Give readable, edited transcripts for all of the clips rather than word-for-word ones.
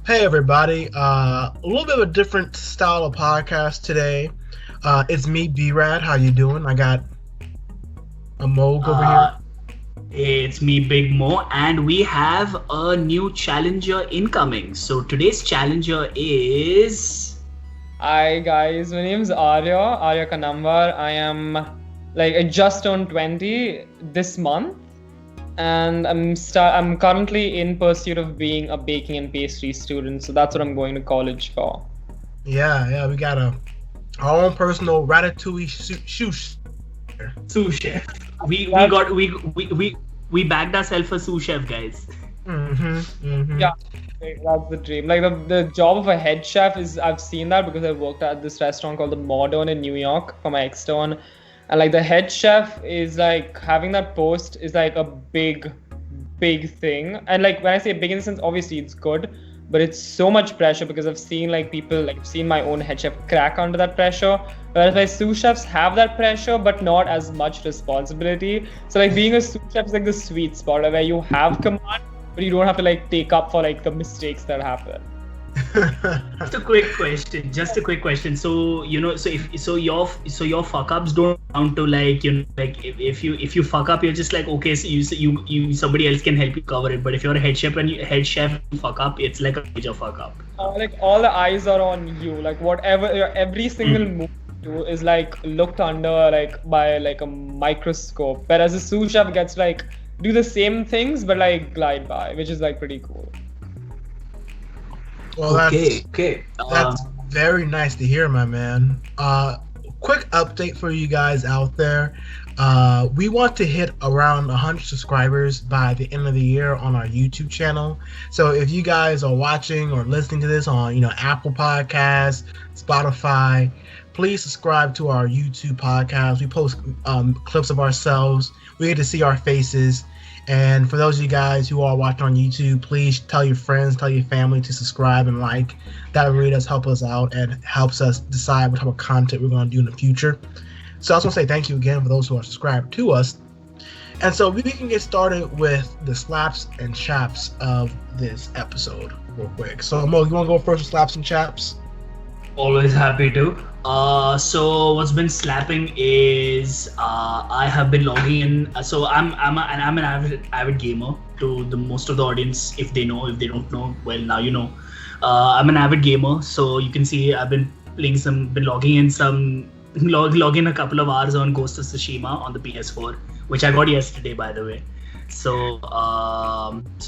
Hey everybody, a little bit of a different style of podcast today. It's me, B-Rad. How you doing? I got a Moog over here. Uh, it's me, Big Mo, and we have a new challenger incoming. So today's challenger is. Hi guys, my name is Arya Kannamwar. I just turned 20 this month, and I'm currently in pursuit of being a baking and pastry student. So that's what I'm going to college for. Yeah, we got our own personal ratatouille sous. Sous chef. We backed ourselves a sous chef, guys. Yeah, that's the dream. Like the job of a head chef is I've seen that because I worked at this restaurant called the Modern in New York for my extern, and like the head chef is like having that post is like a big thing. And like when I say big in the sense, obviously it's good, but it's so much pressure because I've seen like people like I've seen my own head chef crack under that pressure. Whereas my sous chefs have that pressure, but not as much responsibility. So like being a sous chef is like the sweet spot where you have command, but you don't have to like take up for like the mistakes that happen. Just a quick question. Just a quick question. So your fuck ups don't count to like like if you fuck up, you're just like okay, so you somebody else can help you cover it. But if you're a head chef fuck up, it's like a major fuck up. Like all the eyes are on you. Like whatever every single move you do is like looked under like by like a microscope. Whereas a sous chef gets like do the same things but like glide by, which is like pretty cool. Well, Okay. that's very nice to hear, my man. Quick update for you guys out there. We want to hit around 100 subscribers by the end of the year on our YouTube channel. So if you guys are watching or listening to this on, Apple Podcasts, Spotify, please subscribe to our YouTube podcast. We post clips of ourselves. We get to see our faces. And for those of you guys who are watching on YouTube, please tell your friends, tell your family to subscribe and like. That really does help us out and helps us decide what type of content we're going to do in the future. So I just want to say thank you again for those who are subscribed to us. And so we can get started with the slaps and chaps of this episode real quick. So Mo, you want to go first with slaps and chaps? Always happy to. So what's been slapping is I have been logging in. So I'm an avid gamer. To the most of the audience, if they don't know, well now you know. I'm an avid gamer, so you can see I've been logging a couple of hours on Ghost of Tsushima on the PS4, which I got yesterday, by the way. So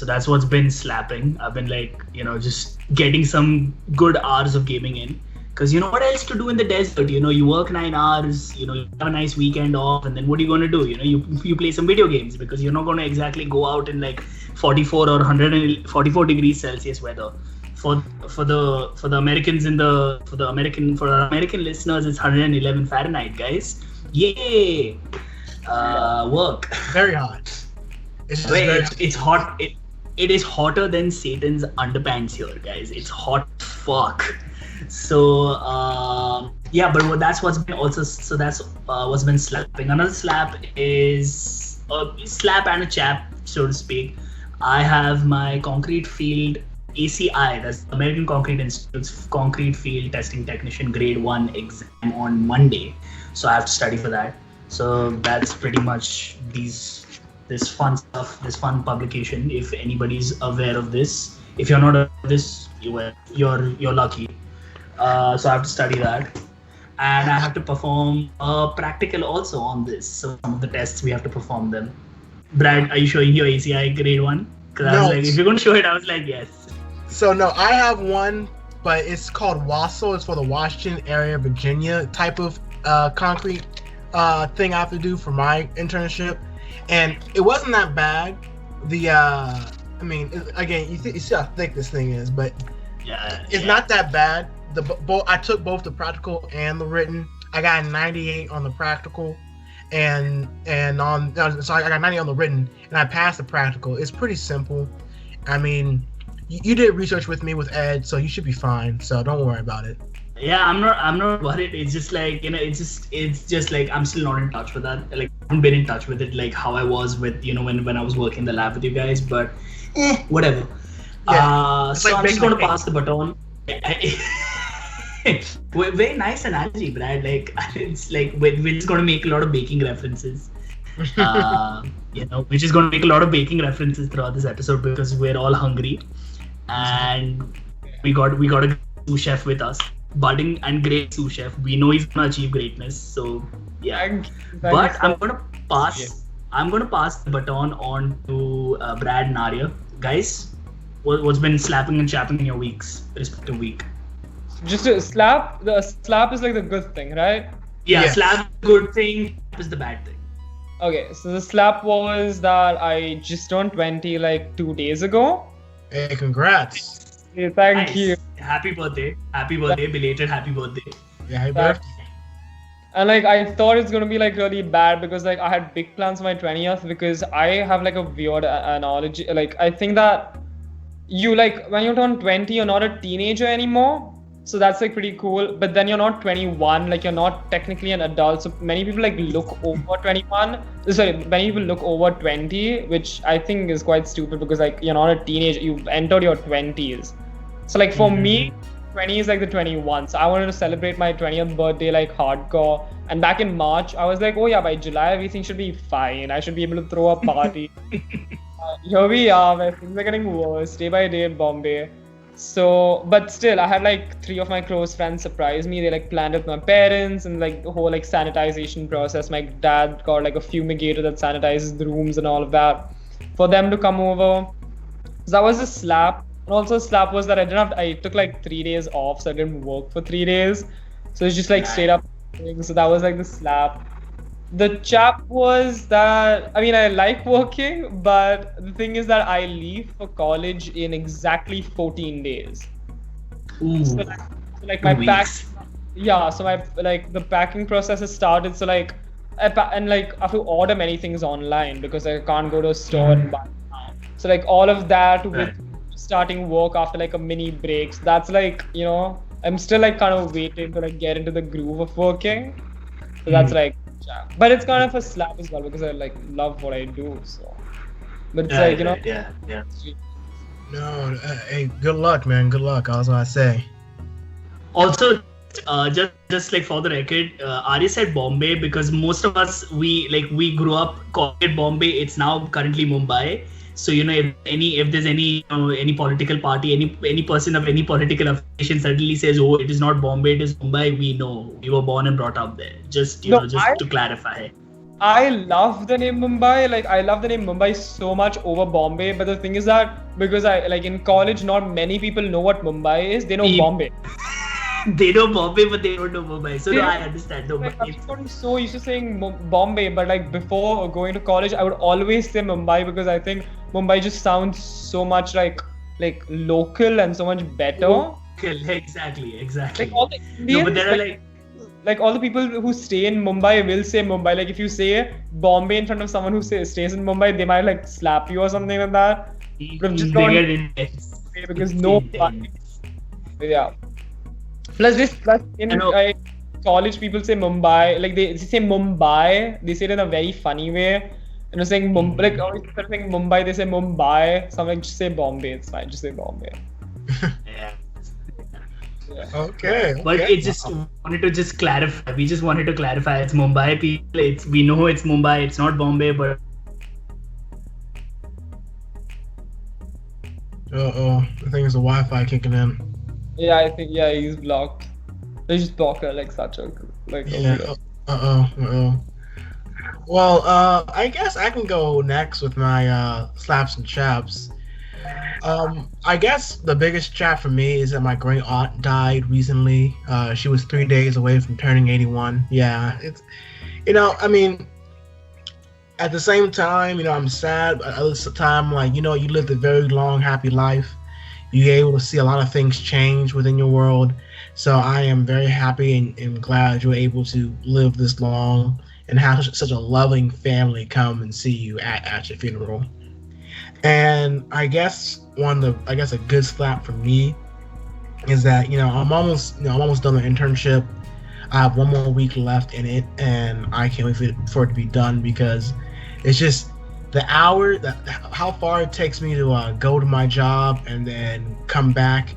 that's what's been slapping. I've been like just getting some good hours of gaming in. Because what else to do in the desert? You work 9 hours, you have a nice weekend off, and then what are you going to do? You play some video games because you're not going to exactly go out in like 44 or 144 degrees Celsius weather. For the Americans for our American listeners, it's 111 Fahrenheit, guys. Yay! Work. Very hot. It's hot. It is hotter than Satan's underpants here, guys. It's hot fuck. So but that's what's been also. So that's what's been slapping. Another slap is a slap and a chap, so to speak. I have my concrete field ACI, that's American Concrete Institute's concrete field testing technician grade 1 exam on Monday. So I have to study for that. So that's pretty much this fun stuff, this fun publication. If anybody's aware of this, if you're not aware of this, you're lucky. So I have to study that, and I have to perform a practical also on this. So some of the tests we have to perform them. Brad, are you showing your ACI grade 1? Because I was like, if you're going to show it, I was like, yes. So no, I have one, but it's called WASO. It's for the Washington area, Virginia type of concrete thing I have to do for my internship, and it wasn't that bad. Again, you see how thick this thing is, but it's not that bad. I took both the practical and the written. I got a 98 on the practical, so I got 90 on the written, and I passed the practical. It's pretty simple. I mean, you did research with me with Ed, so you should be fine. So don't worry about it. Yeah, I'm not worried. It's just like it's just like I'm still not in touch with that. Like I haven't been in touch with it like how I was with when I was working in the lab with you guys. But whatever. So I'm just going to pass the baton. Very nice analogy, Brad. Like it's like we're just going to make a lot of baking references. We're just going to make a lot of baking references throughout this episode because we're all hungry, and we got a sous chef with us, budding and great sous chef. We know he's going to achieve greatness. So yeah, but I'm going to pass. I'm going to pass the baton on to Brad and Arya. Guys, what's been slapping and chapping in your respective week? Just a slap. The slap is like the good thing, right? Yeah, yes. Slap good thing is the bad thing. Okay, so the slap was that I just turned 20 like 2 days ago. Hey, congrats! Hey, thank you. Happy birthday! Happy birthday! Belated happy birthday! Yeah, happy birthday! And like I thought it's gonna be like really bad because like I had big plans for my 20th because I have like a weird analogy. Like I think that you like when you turn 20, you're not a teenager anymore. So that's like pretty cool, but then you're not 21, like you're not technically an adult. So many people like look over 21. Sorry, many people look over 20, which I think is quite stupid because like you're not a teenager, you've entered your 20s. So like for me, 20 is like the 21. So I wanted to celebrate my 20th birthday like hardcore. And back in March, I was like, oh yeah, by July everything should be fine. I should be able to throw a party. Here we are, where things are getting worse day by day in Bombay. So, but still, I had like 3 of my close friends surprise me. They like planned it with my parents and like the whole like sanitization process. My dad got like a fumigator that sanitizes the rooms and all of that for them to come over. So that was a slap. And also a slap was that I took like 3 days off, so I didn't work for 3 days. So it's just like straight up. So that was like the slap. The chap was that, I mean, I like working, but the thing is that I leave for college in exactly 14 days. Ooh, so like my pack, so my like the packing process has started. So like, and like I have to order many things online because I can't go to a store and buy now. So like all of that with starting work after like a mini break. So that's like, I'm still like kind of waiting to like get into the groove of working. So that's like. But it's kind of a slap as well because I like love what I do. So, but it's yeah. No, hey, good luck, man. Good luck. I was gonna say. Also, just like for the record, Arya said Bombay because most of us we grew up calling it Bombay. It's now currently Mumbai. So if there's any political party, any person of any political affiliation suddenly says, oh, it is not Bombay, it is Mumbai, we know we were born and brought up there. Just to clarify. I love the name Mumbai. Like I love the name Mumbai so much over Bombay. But the thing is that because I like in college, not many people know what Mumbai is. They know Bombay. They know Bombay, but they don't know Mumbai. So no, I understand. No, I'm so used to saying Bombay, but like before going to college, I would always say Mumbai because I think Mumbai just sounds so much like local and so much better. Local, exactly. Like all the Indians, but there are like all the people who stay in Mumbai will say Mumbai. Like if you say Bombay in front of someone who stays in Mumbai, they might like slap you or something like that. But I'm just not because no. Yeah. Plus in college people say Mumbai, like they say Mumbai, they say it in a very funny way. And they're saying Mumbai, like always instead of saying Mumbai, they say Mumbai. So I'm like, just say Bombay, it's fine, just say Bombay. Yeah. Okay. But it just wanted to just clarify. We just wanted to clarify it's Mumbai people. We know it's Mumbai, it's not Bombay, but I think it's the Wi-Fi kicking in. Yeah, I think he's blocked. They just block her like such a like. Yeah. Well, I guess I can go next with my slaps and chaps. I guess the biggest chap for me is that my great aunt died recently. She was 3 days away from turning 81. Yeah, it's I mean, at the same time, I'm sad. But at the same time, like you lived a very long, happy life. You're able to see a lot of things change within your world. So I am very happy and glad you're able to live this long and have such a loving family come and see you at your funeral. And I guess a good slap for me is that I'm almost done the internship. I have 1 more week left in it, and I can't wait for it to be done because it's just how far it takes me to go to my job and then come back,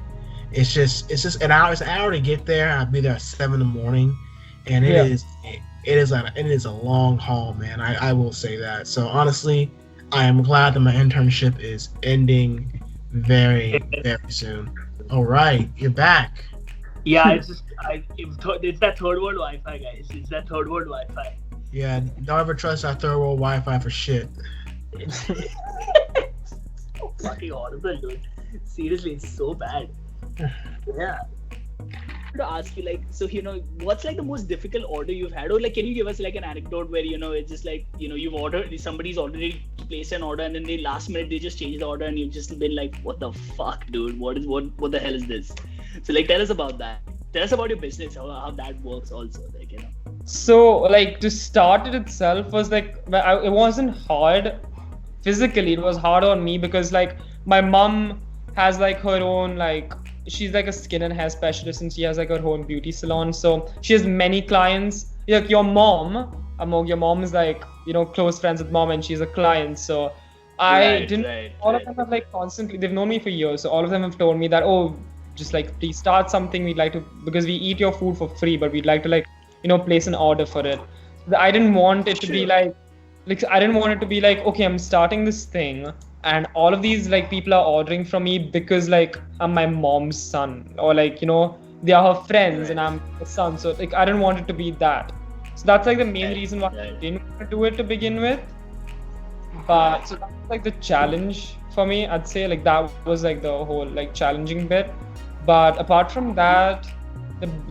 it's just an hour. It's an hour to get there. I'll be there at 7 in the morning, and Yeah. it is a long haul, man. I will say that. So honestly, I am glad that my internship is ending very very soon. All right, you're back. Yeah, it's that third world Wi-Fi, guys. It's that third world Wi-Fi. Yeah, don't ever trust our third world Wi-Fi for shit. It's so fucking horrible, dude. Seriously, it's so bad. Yeah. To ask you, like, so what's like the most difficult order you've had, or like, can you give us like an anecdote where it's just like you've ordered, somebody's already placed an order, and then they last minute they just change the order, and you've just been like, what the fuck, dude? What the hell is this? So like, tell us about that. Tell us about your business, how that works, also, like. So like to start it itself was like it wasn't hard physically. It was hard on me because like my mom has like her own like she's like a skin and hair specialist, and she has like her own beauty salon. So she has many clients. Like your mom, Amog, your mom is like close friends with mom, and she's a client. So I didn't. All of them have like constantly. They've known me for years, so all of them have told me that just like please start something. We'd like to because we eat your food for free, but we'd like to like place an order for it. I didn't want it to be like I didn't want it to be like, okay, I'm starting this thing and all of these like people are ordering from me because like I'm my mom's son, or like they are her friends and I'm her son. So like I didn't want it to be that. So that's like the main reason why I didn't want to do it to begin with. But so that's like the challenge for me. I'd say like that was like the whole like challenging bit. But apart from that,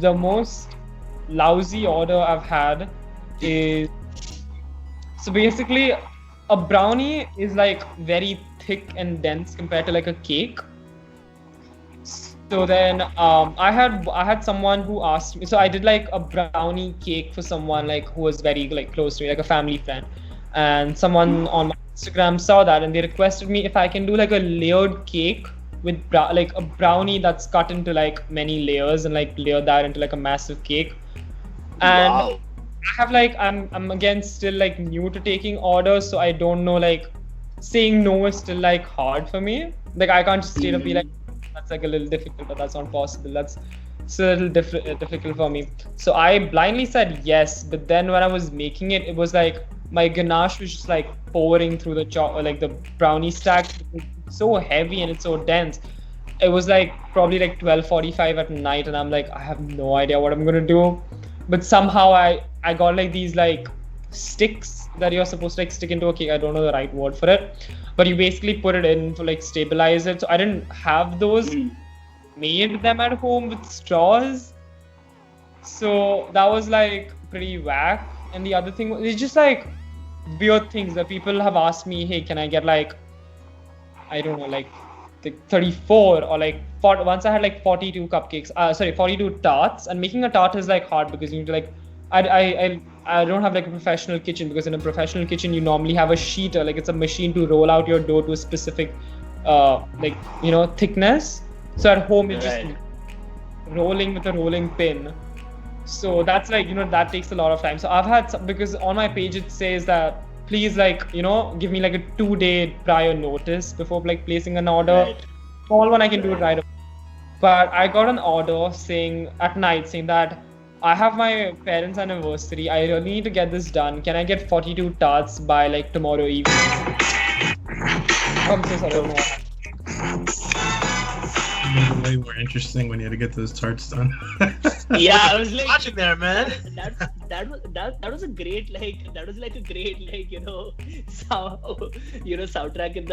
the most lousy order I've had is, so basically a brownie is like very thick and dense compared to like a cake. So then I had someone who asked me, so I did like a brownie cake for someone like who was very like close to me, like a family friend, and someone on my Instagram saw that and they requested me if I can do like a layered cake with like a brownie that's cut into like many layers and like layer that into like a massive cake. And I have like I'm again still like new to taking orders, so I don't know, like saying no is still like hard for me. Like I can't just straight up be like that's like a little difficult, but that's not possible. That's still a little difficult for me. So I blindly said yes, but then when I was making it, it was like my ganache was just like pouring through the like the brownie stack. It's so heavy and it's so dense. It was like probably like 12:45 at night, and I'm like, I have no idea what I'm gonna do. But somehow I got like these like sticks that you're supposed to like stick into a cake. I don't know the right word for it, but you basically put it in to like stabilize it. So I didn't have those. Made them at home with straws. So that was like pretty whack. And the other thing is just like weird things that people have asked me, hey, can I get like, I don't know, like 34 or like 40, once I had like 42 cupcakes, 42 tarts. And making a tart is like hard because you need to like, I don't have like a professional kitchen, because in a professional kitchen you normally have a sheeter, like it's a machine to roll out your dough to a specific thickness. So at home it's just rolling with a rolling pin. So that's like that takes a lot of time. So I've had because on my page it says that please like give me like a 2-day prior notice before like placing an order. Small one I can do it right away. But I got an order saying at night saying that I have my parents' anniversary. I really need to get this done. Can I get 42 tarts by like tomorrow evening? I'm so sorry. Made it way more interesting when you had to get those tarts done. Yeah, I was like watching there, man. That was a great soundtrack in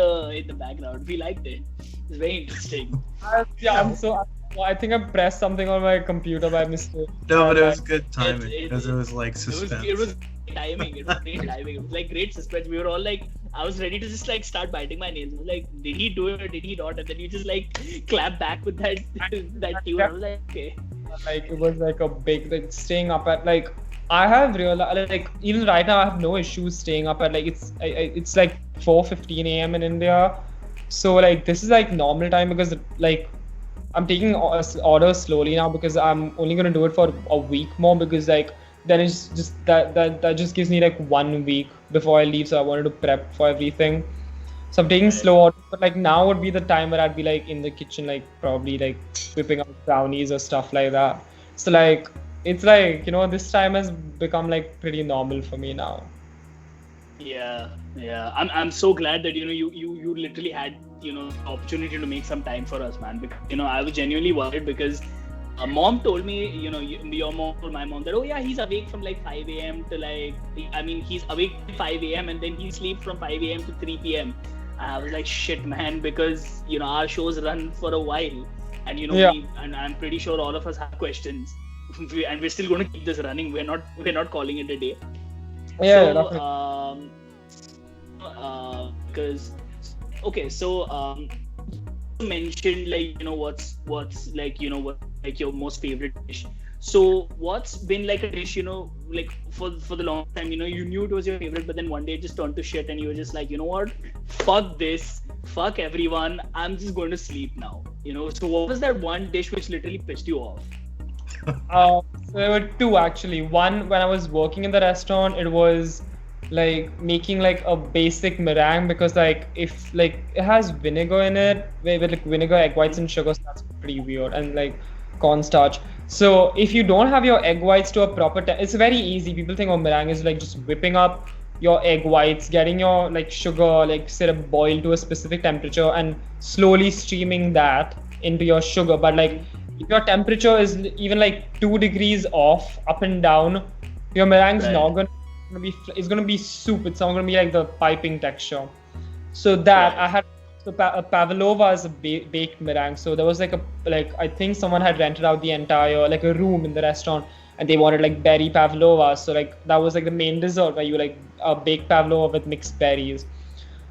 the background. We liked it. It's very interesting. I think I pressed something on my computer by mistake. No, but it was good timing because it was like suspense. It was timing. It was great timing. It was like great suspense. We were all like, I was ready to just like start biting my nails. I was like, did he do it or did he not? And then you just like clap back with that tune. I was like, okay. Like it was like a big like staying up at like I have realized like even right now I have no issues staying up at like it's like 4:15 a.m. in India. So like this is like normal time because like I'm taking orders slowly now because I'm only gonna do it for a week more because like then it's just that just gives me like 1 week before I leave. So I wanted to prep for everything. So I'm taking slow order, but like now would be the time where I'd be like in the kitchen, like probably like whipping up brownies or stuff like that. So like it's like, this time has become like pretty normal for me now. Yeah, yeah. I'm so glad that you literally had opportunity to make some time for us, man. Because I was genuinely worried because mom told me, your mom told my mom that, oh yeah, he's awake from like 5 a.m. to he's awake at 5 a.m. and then he sleeps from 5 a.m. to 3 p.m. I was like, shit, man, because our shows run for a while, and and I'm pretty sure all of us have questions, and we're still going to keep this running. We're not calling it a day. Yeah. So, because okay, so you mentioned like what's like what like your most favorite dish. So what's been like a dish like for the long time you knew it was your favorite, but then one day it just turned to shit and you were just like, what, fuck this, fuck everyone, I'm just going to sleep now. So what was that one dish which literally pissed you off? So there were two actually. One, when I was working in the restaurant, it was like making like a basic meringue, because like if like it has vinegar in it, with like vinegar, egg whites and sugar, so that's pretty weird, and like cornstarch. So if you don't have your egg whites to a proper it's very easy. People think meringue is like just whipping up your egg whites, getting your like sugar like syrup boiled to a specific temperature and slowly streaming that into your sugar. But like if your temperature is even like 2 degrees off, up and down, your meringue is not gonna be. It's gonna be soup. It's not gonna be like the piping texture. So that I had. So pavlova is a baked meringue. So there was like I think someone had rented out the entire like a room in the restaurant, and they wanted like berry pavlova. So like that was like the main dessert, where you like baked pavlova with mixed berries.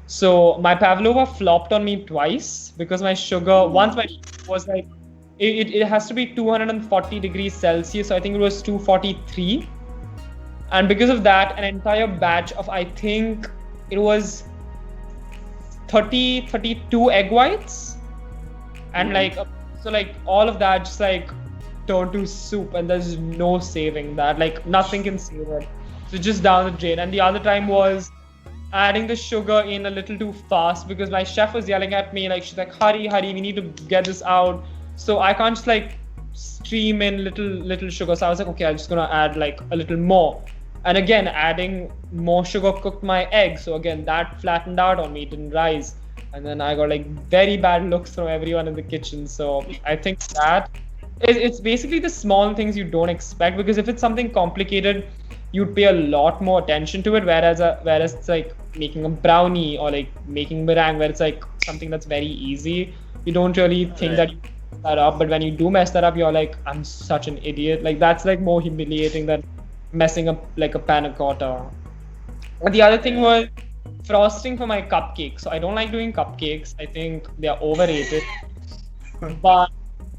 So my pavlova flopped on me twice because my sugar once my sugar was like it has to be 240 degrees Celsius. So I think it was 243, and because of that, an entire batch of, I think it was 32 egg whites, and like so like all of that just like turned to soup, and there's no saving that. Like nothing can save it, so just down the drain. And the other time was adding the sugar in a little too fast, because my chef was yelling at me, like she's like, hurry, we need to get this out. So I can't just like stream in little sugar. So I was like, okay, I'm just gonna add like a little more. And again, adding more sugar cooked my egg. So again, that flattened out on me, it didn't rise. And then I got like very bad looks from everyone in the kitchen. So I think that it's basically the small things you don't expect, because if it's something complicated, you'd pay a lot more attention to it. Whereas it's like making a brownie or like making meringue, where it's like something that's very easy. You don't really think that you mess that up. But when you do mess that up, you're like, I'm such an idiot. Like that's like more humiliating than messing up like a panna cotta. And the other thing was frosting for my cupcakes. So I don't like doing cupcakes. I think they are overrated. But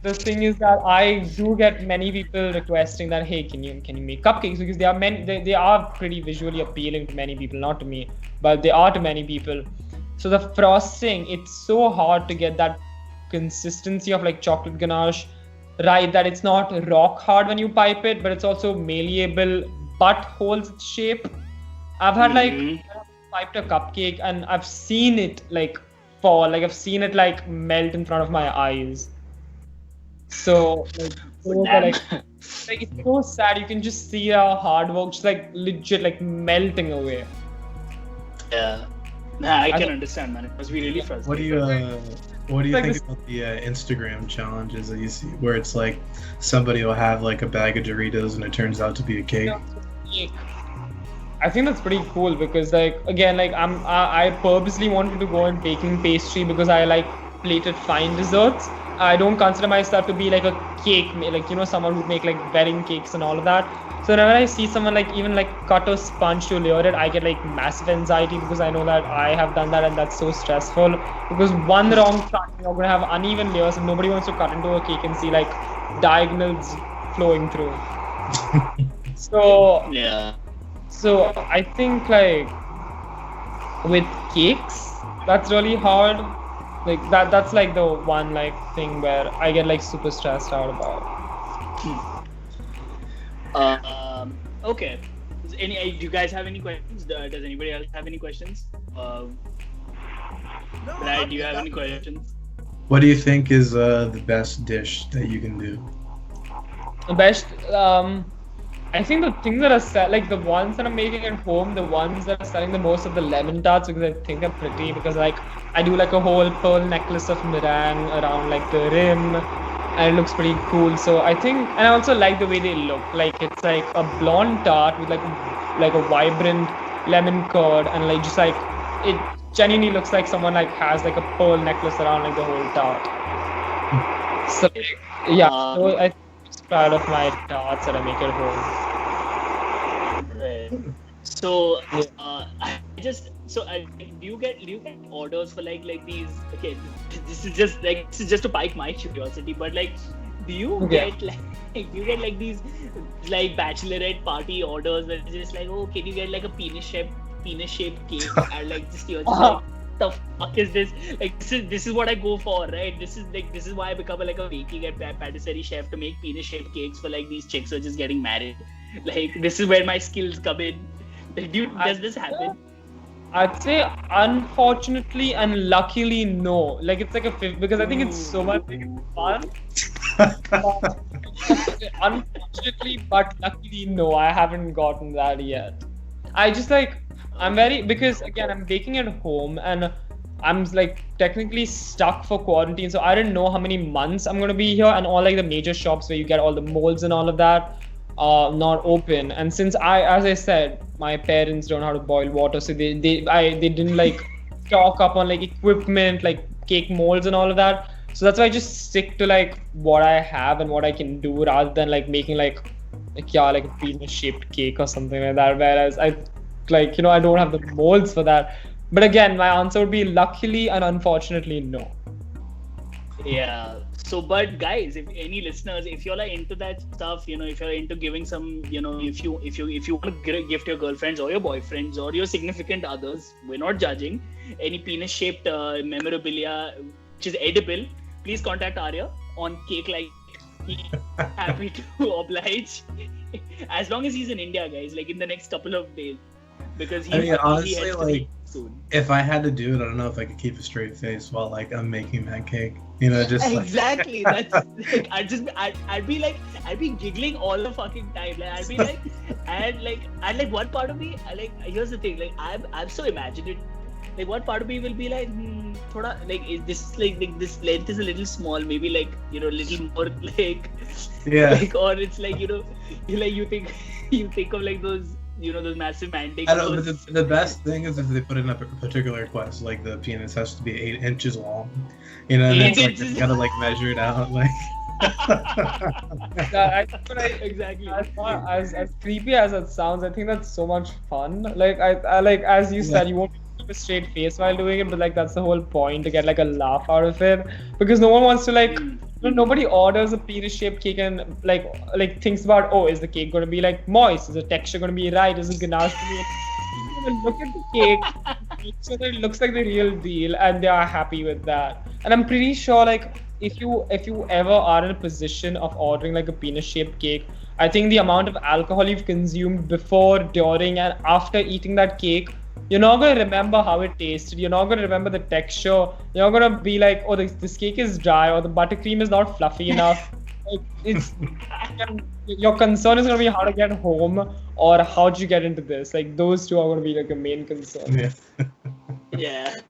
the thing is that I do get many people requesting that, hey, can you make cupcakes, because they are pretty visually appealing to many people, not to me, but they are to many people. So the frosting, it's so hard to get that consistency of like chocolate ganache right, that it's not rock hard when you pipe it, but it's also malleable but holds its shape. I've had like piped a cupcake and I've seen it like fall, like I've seen it like melt in front of my eyes. So like it's so sad. You can just see our hard work just like legit like melting away. Yeah. Nah, I can understand, man. It must be really frustrating. What do you think about the Instagram challenges that you see, where it's like somebody will have like a bag of Doritos and it turns out to be a cake? I think that's pretty cool, because like again, like I purposely wanted to go in baking pastry because I like plated fine desserts. I don't consider myself to be like a cake, like someone who make like wedding cakes and all of that. So whenever I see someone like even like cut a sponge to layer it, I get like massive anxiety, because I know that I have done that and that's so stressful. Because one wrong cut, you're gonna have uneven layers, and nobody wants to cut into a cake and see like diagonals flowing through. So I think like with cakes, that's really hard. Like that's like the one like thing where I get like super stressed out about. Okay. Do you guys have any questions? Does anybody else have any questions? Brad, do you have any questions? What do you think is the best dish that you can do? The best, I think the things that are like the ones that I'm making at home, the ones that are selling the most are the lemon tarts because I think they're pretty. Because like I do like a whole pearl necklace of meringue around like the rim, and it looks pretty cool. So I think, and I also like the way they look. Like it's like a blonde tart with like a vibrant lemon curd, and like just like it genuinely looks like someone like has like a pearl necklace around like the whole tart. So yeah, so I'm just proud of my tarts that I make at home. So do you get orders for like these? Okay, this is just to pique my curiosity, but like, do you get like these like bachelorette party orders where it's just like, oh, can you get like a penis shaped cake and like just you're just like, the fuck is this? Like this is what I go for, right? This is why I become like a baking and patisserie chef to make penis shaped cakes for like these chicks who are just getting married. Like this is where my skills come in. Dude, does this happen? I'd say unfortunately and luckily no. Like it's like a fifth because I think it's so much fun. Unfortunately, but luckily no, I haven't gotten that yet. I just like because again I'm baking at home and I'm like technically stuck for quarantine, so I didn't know how many months I'm gonna be here, and all like the major shops where you get all the molds and all of that not open. And since as I said, my parents don't know how to boil water, so they didn't like stock up on like equipment like cake molds and all of that. So that's why I just stick to like what I have and what I can do rather than like making like a penis shaped cake or something like that. Whereas I I don't have the molds for that. But again, my answer would be luckily and unfortunately no. Yeah. So, but guys, if any listeners, if you're like into that stuff, if you're into giving some, if you want to gift your girlfriends or your boyfriends or your significant others, we're not judging, any penis-shaped memorabilia which is edible, please contact Arya on Cake Like. He's happy to oblige, as long as he's in India, guys. Like in the next couple of days, because honestly, like if I had to do it, I don't know if I could keep a straight face while like I'm making that cake. Just exactly. That's like, I'd be giggling all the fucking time. Like I'd be like, and one part of me, here's the thing, like I'm so imaginative. Like one part of me will be like, thoda, like is this like this length is a little small, maybe like little more like like, or it's like you think of like those those massive man-take. I know, but the best thing is if they put in a particular request, like the penis has to be 8 inches long, and it's like you gotta like measure it out, like. Exactly. As creepy as it sounds, I think that's so much fun. Like I like as you said, you won't keep a straight face while doing it, but like that's the whole point, to get like a laugh out of it, because no one wants to like. Nobody orders a penis-shaped cake and like thinks about, oh, is the cake going to be like moist? Is the texture going to be right? Is it ganache to be? Look at the cake, make sure that it looks like the real deal, and they are happy with that. And I'm pretty sure like if you ever are in a position of ordering like a penis-shaped cake, I think the amount of alcohol you've consumed before, during, and after eating that cake, you're not going to remember how it tasted. You're not going to remember the texture. You're not going to be like, oh, this cake is dry, or the buttercream is not fluffy enough. Your concern is going to be how to get home, or how did you get into this. Like those two are going to be like your main concern. Yeah.